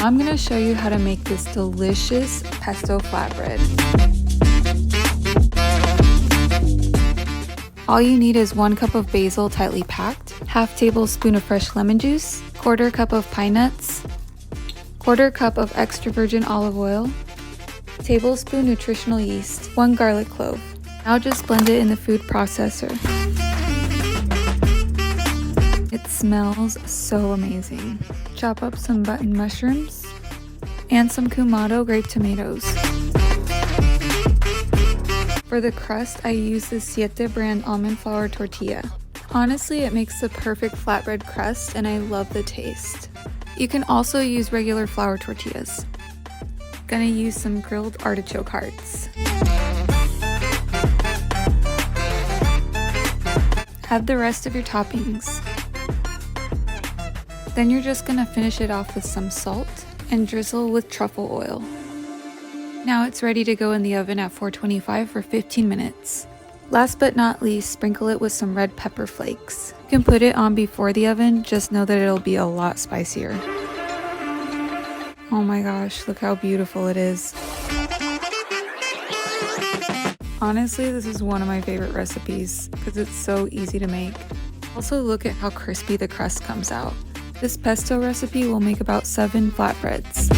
I'm gonna show you how to make this delicious pesto flatbread. All you need is 1 cup of basil tightly packed, half tablespoon of fresh lemon juice, 1/4 cup of pine nuts, 1/4 cup of extra virgin olive oil, tablespoon nutritional yeast, 1 garlic clove. Now just blend it in the food processor. It smells so amazing. Chop up some button mushrooms and some Kumato grape tomatoes. For the crust, I use the Siete brand almond flour tortilla. Honestly, it makes the perfect flatbread crust and I love the taste. You can also use regular flour tortillas. Gonna use some grilled artichoke hearts. Add the rest of your toppings. Then you're just gonna finish it off with some salt and drizzle with truffle oil. Now it's ready to go in the oven at 425 for 15 minutes. Last but not least, sprinkle it with some red pepper flakes. You can put it on before the oven, just know that it'll be a lot spicier. Oh my gosh, look how beautiful it is. Honestly, this is one of my favorite recipes because it's so easy to make. Also, look at how crispy the crust comes out. This pesto recipe will make about 7 flatbreads.